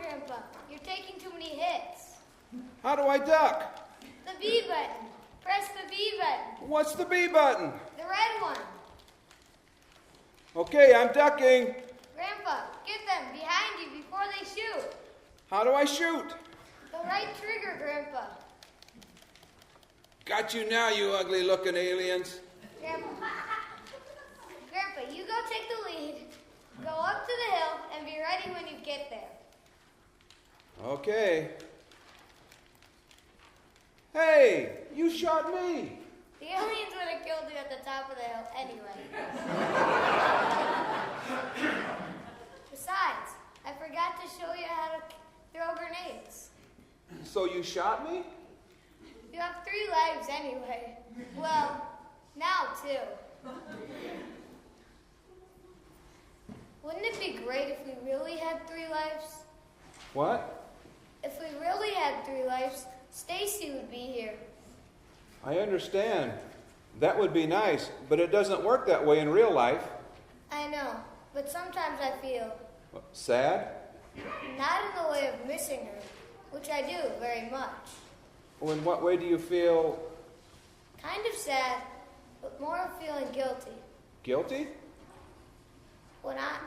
Grandpa. You're taking too many hits. How do I duck? The B button. Press the B button. What's the B button? The red one. Okay, I'm ducking. Grandpa, get them behind you before they shoot. How do I shoot? The right trigger, Grandpa. Got you now, you ugly-looking aliens. Grandpa, you go take the lead. Go up to the hill and be ready when you get there. Okay. Hey, you shot me. The aliens would have killed you at the top of the hill anyway. Besides, I forgot to show you how to throw grenades. So you shot me? You have 3 lives anyway. Well, now 2. Wouldn't it be great if we really had 3 lives? What? If we really had 3 lives, Stacy would be here. I understand. That would be nice, but it doesn't work that way in real life. I know, but sometimes I feel Sad? not in the way of missing her, which I do very much. Well, in what way do you feel Kind of sad, but more of feeling guilty. guilty? When I'm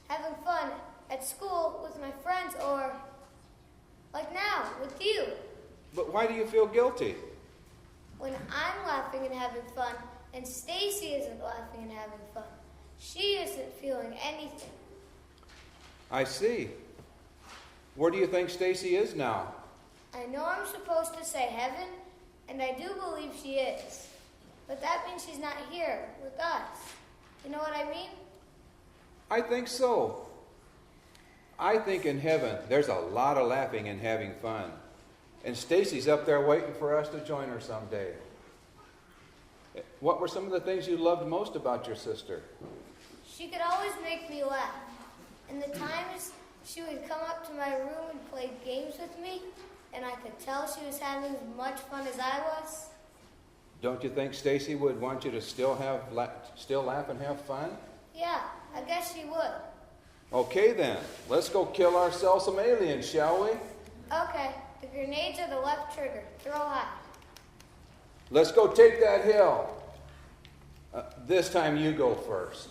having fun at school with my friends, or like now with you. But why do you feel guilty? When I'm laughing and having fun, and Stacy isn't laughing and having fun, she isn't feeling anything. I see. Where do you think Stacy is now? I know I'm supposed to say heaven, and I do believe she is. But that means she's not here with us. You know what I mean? I think so. I think in heaven there's a lot of laughing and having fun. And Stacy's up there waiting for us to join her someday. What were some of the things you loved most about your sister? She could always make me laugh. And the times she would come up to my room and play games with me, and I could tell she was having as much fun as I was. Don't you think Stacy would want you to still laugh and have fun? Yeah, I guess she would. Okay then, let's go kill ourselves some aliens, shall we? Okay, the grenades are the left trigger. Throw high. Let's go take that hill. This time you go first.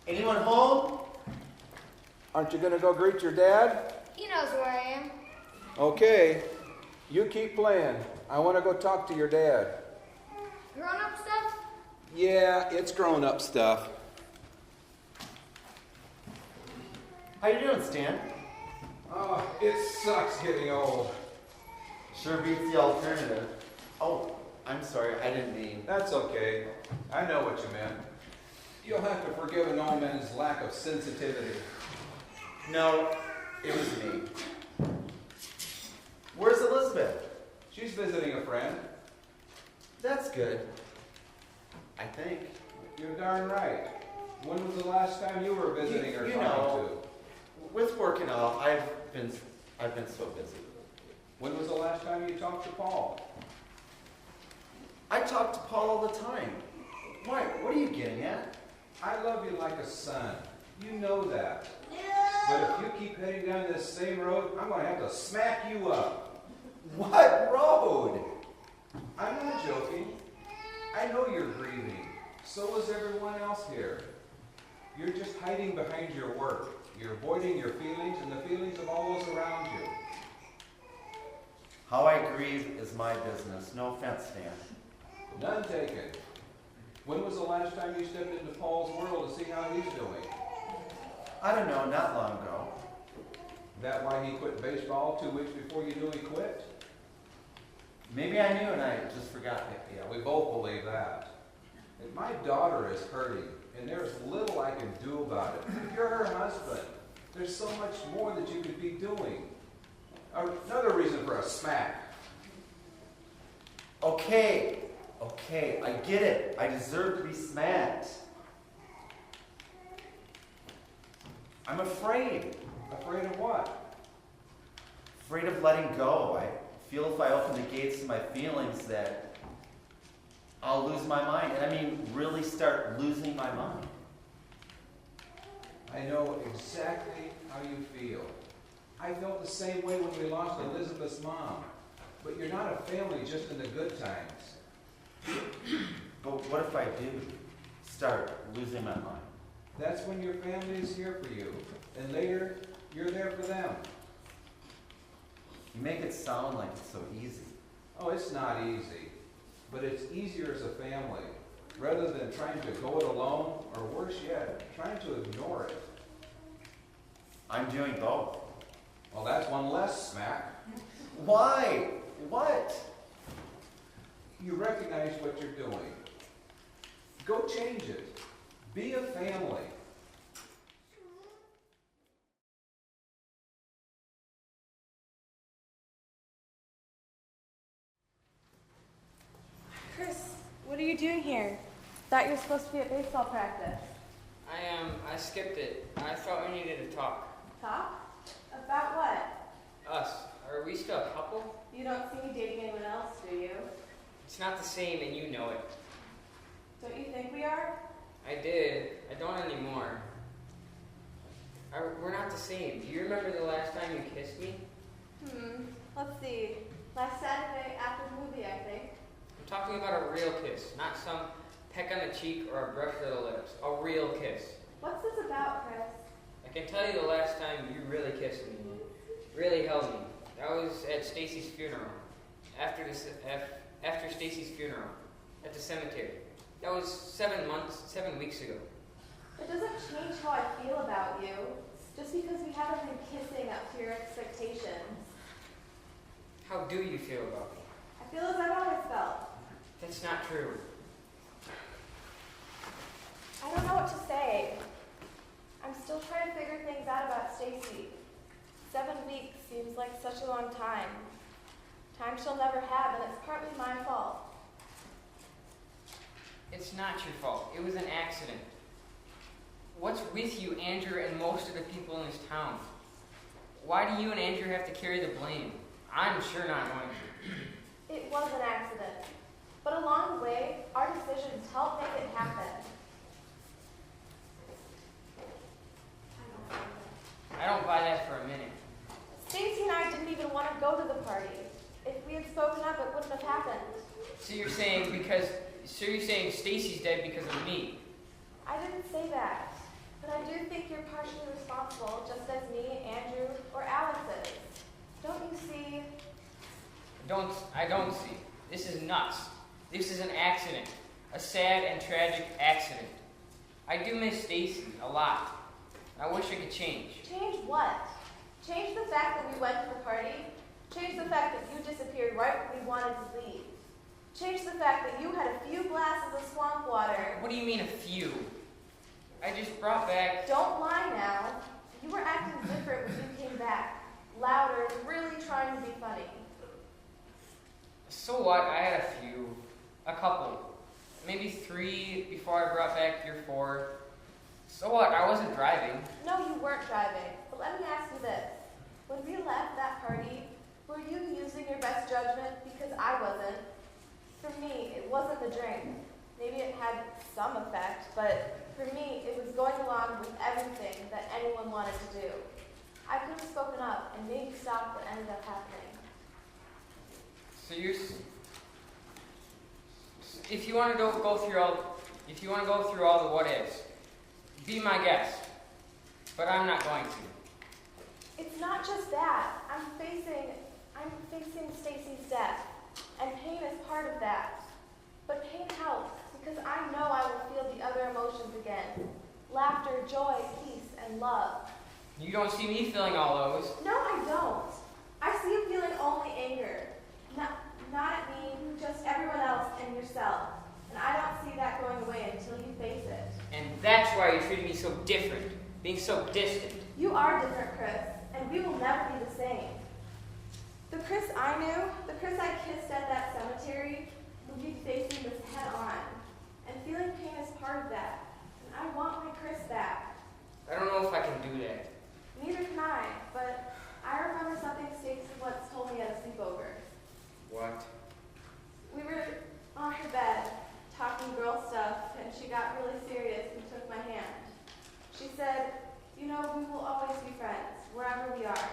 Anyone home? Aren't you going to go greet your dad? He knows where I am. Okay, you keep playing. I want to go talk to your dad. Grown-up stuff? Yeah, it's grown-up stuff. How you doing, Stan? Oh, it sucks getting old. Sure beats the alternative. Oh, I'm sorry, I didn't mean. That's okay. I know what you meant. You'll have to forgive an old man's lack of sensitivity. No, it was me. Where's Elizabeth? She's visiting a friend. That's good. I think. You're darn right. When was the last time you were visiting or You trying know, to? with work and all, I've been so busy. When was the last time you talked to Paul? I talk to Paul all the time. Why? What are you getting at? I love you like a son. You know that. But if you keep heading down this same road, I'm going to have to smack you up. What road? I'm not joking. I know you're grieving. So is everyone else here. You're just hiding behind your work. You're avoiding your feelings and the feelings of all those around you. How I grieve is my business. No offense, Stan. None taken. When was the last time you stepped into Paul's world to see how he's doing? I don't know, not long ago. That why he quit baseball 2 weeks before you knew he quit? Maybe I knew and I just forgot. Yeah, we both believe that. And my daughter is hurting, and there's little I can do about it. If you're her husband, there's so much more that you could be doing. Another reason for a smack. Okay, I get it. I deserve to be smacked. I'm afraid. Afraid of what? Afraid of letting go. I feel if I open the gates to my feelings that I'll lose my mind. And I mean, really start losing my mind. I know exactly how you feel. I felt the same way when we lost Elizabeth's mom. But you're not a family just in the good times. But what if I do start losing my mind? That's when your family is here for you. And later, you're there for them. You make it sound like it's so easy. Oh, it's not easy. But it's easier as a family, rather than trying to go it alone, or worse yet, trying to ignore it. I'm doing both. Well, that's one less smack. Why? What? You recognize what you're doing. Go change it. Be a family. Chris, what are you doing here? Thought you were supposed to be at baseball practice. I skipped it. I thought we needed to talk. Talk? About what? Us. Are we still a couple? You don't see me dating anyone else, do you? It's not the same, and you know it. Don't you think we are? I did. I don't anymore. We're not the same. Do you remember the last time you kissed me? Let's see. Last Saturday after the movie, I think. I'm talking about a real kiss, not some peck on the cheek or a brush of the lips. A real kiss. What's this about, Chris? I can tell you the last time you really kissed me. Really held me. That was at Stacy's funeral. After Stacy's funeral. At the cemetery. That was 7 weeks ago. It doesn't change how I feel about you, just because we haven't been kissing up to your expectations. How do you feel about me? I feel as I've always felt. That's not true. I don't know what to say. I'm still trying to figure things out about Stacy. 7 weeks seems like such a long time. Time she'll never have, and it's partly my fault. It's not your fault. It was an accident. What's with you, Andrew, and most of the people in this town? Why do you and Andrew have to carry the blame? I'm sure not going to. It was an accident. But along the way, our decisions helped make it happen. I don't buy that for a minute. Stacy and I didn't even want to go to the party. If we had spoken up, it wouldn't have happened. So you're saying Stacy's dead because of me? I didn't say that. But I do think you're partially responsible, just as me, Andrew, or Alex is. Don't you see? I don't see. This is nuts. This is an accident. A sad and tragic accident. I do miss Stacy a lot. I wish I could change. Change what? Change the fact that we went to the party? Change the fact that you disappeared right when we wanted to leave? Change the fact that you had a few glasses of swamp water? What do you mean a few? I just brought back... Don't lie now. You were acting different when you came back. Louder, really trying to be funny. So what? I had a couple. Maybe 3 before I brought back your 4. So what? I wasn't driving. No, you weren't driving. But let me ask you this. When we left that party, were you using your best judgment? Because I wasn't. For me, it wasn't the drink. Maybe it had some effect, but for me, it was going along with everything that anyone wanted to do. I could have spoken up and maybe stopped what ended up happening. So if you want to go through all the what ifs, be my guest. But I'm not going to. It's not just that. I'm facing Stacy's death, and pain is part of that. But pain helps because I know I will feel the other emotions again. Laughter, joy, peace, and love. You don't see me feeling all those. No, I don't. I see you feeling only anger. Not at me, just everyone else and yourself. And I don't see that going away until you face it. And that's why you treated me so different, being so distant. You are different, Chris, and we will never be the same. The Chris I knew, the Chris I kissed at that cemetery, will be facing this head on. And feeling pain is part of that. And I want my Chris back. I don't know if I can do that. Neither can I, but I remember something Stacy once told me at a sleepover. What? We were on her bed, going to be friends, wherever we are,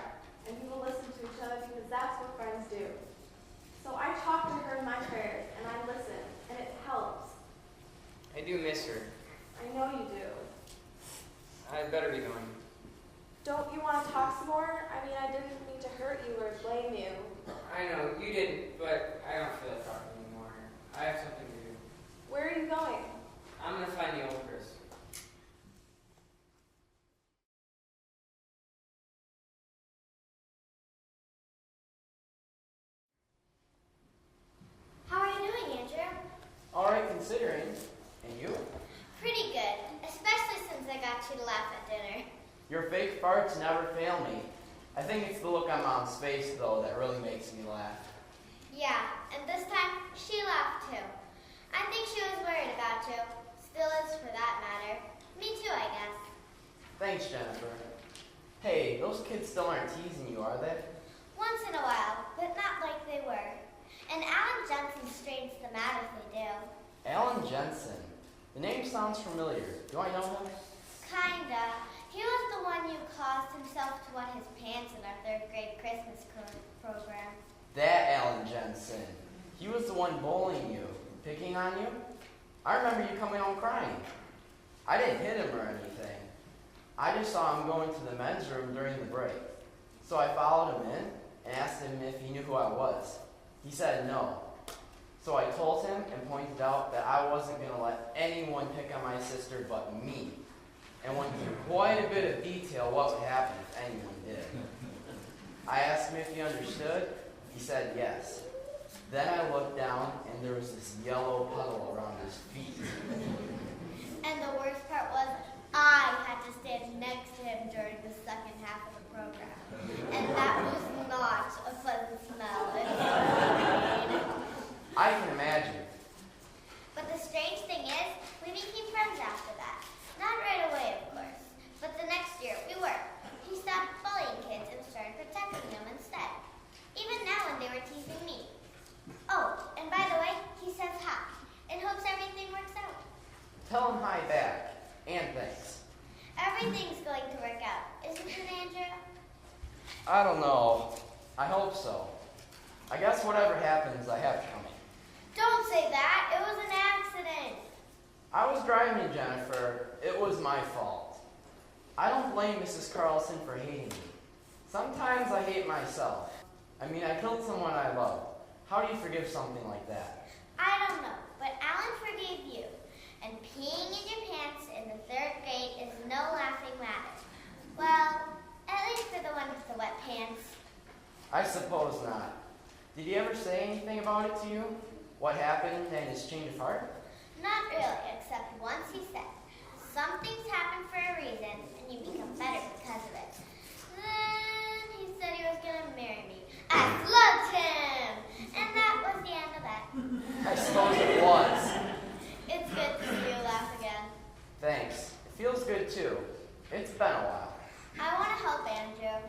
and we will listen to each other because that's what friends do. So I talk to her in my prayers, and I listen, and it helps. I do miss her. I know you do. I'd better be going. Don't you want to talk some more? I mean, I didn't mean to hurt you or blame you. I know, you didn't, but I don't feel like talking anymore. I have something to do. Where are you going? I'm gonna find the old Chris. How are you doing, Andrew? All right, considering. And you? Pretty good, especially since I got you to laugh at dinner. Your fake farts never fail me. I think it's the look on Mom's face, though, that really makes me laugh. Yeah, and this time she laughed too. I think she was worried about you. Still is for that matter. Me too, I guess. Thanks, Jennifer. Hey, those kids still aren't teasing you, are they? Once in a while, but not like they were. And Alan Jensen straightens them out if they do. Alan Jensen. The name sounds familiar. Do I know him? Kinda. He was the one who caused himself to wet his pants in our third grade Christmas program. That Alan Jensen. He was the one bullying you, picking on you. I remember you coming home crying. I didn't hit him or anything. I just saw him going to the men's room during the break. So I followed him in and asked him if he knew who I was. He said no. So I told him and pointed out that I wasn't going to let anyone pick on my sister but me. And went through quite a bit of detail what would happen if anyone did. I asked him if he understood. He said yes. Then I looked down and there was this yellow puddle around his feet. And the worst part was, I had to stand next to him during the second half of the program. And that was not a pleasant smell. I can imagine. But the strange thing is, we became friends after that. Not right away, of course, but the next year we were. He stopped bullying kids and started protecting them instead. Even now when they were teasing me. Oh, and by the way, he says hi and hopes everything works out. Tell him hi back. And thanks. Everything's going to work out, isn't it, Andrew? I don't know. I hope so. I guess whatever happens, I have it coming. Don't say that. It was an accident. I was driving, Jennifer. It was my fault. I don't blame Mrs. Carlson for hating me. Sometimes I hate myself. I mean, I killed someone I love. How do you forgive something like that? I don't know, but Alan forgave you. And peeing in your pants in the third grade is no laughing matter. Well, at least for the one with the wet pants. I suppose not. Did he ever say anything about it to you? What happened and his change of heart? Not really, except once he said, some things happen for a reason, and you become better because of it. Then he said he was going to marry me. I loved him! And that was the end of that. I suppose it was. It's good to see you laugh again. Thanks. It feels good too. It's been a while. I want to help Andrew.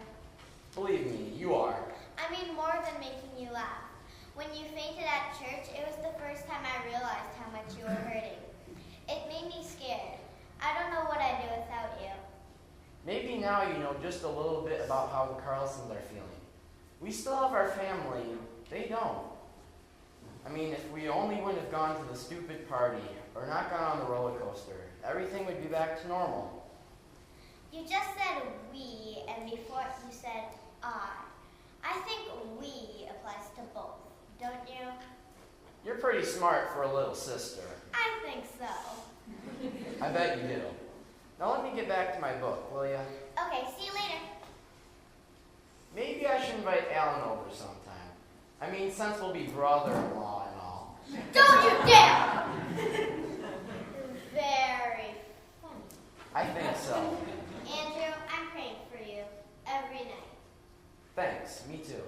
Believe me, you are. I mean more than making you laugh. When you fainted at church, it was the first time I realized how much you were hurting. It made me scared. I don't know what I'd do without you. Maybe now you know just a little bit about how the Carlsons are feeling. We still have our family. They don't. I mean, if we only wouldn't have gone to the stupid party or not gone on the roller coaster, everything would be back to normal. You just said we, and before you said I. I think we applies to both, don't you? You're pretty smart for a little sister. I think so. I bet you do. Now let me get back to my book, will ya? Okay, see you later. Maybe I should invite Alan over sometime. I mean, since we'll be brother-in-law and all. Don't you dare! Very funny. I think so. Andrew, I'm praying for you every night. Thanks, me too.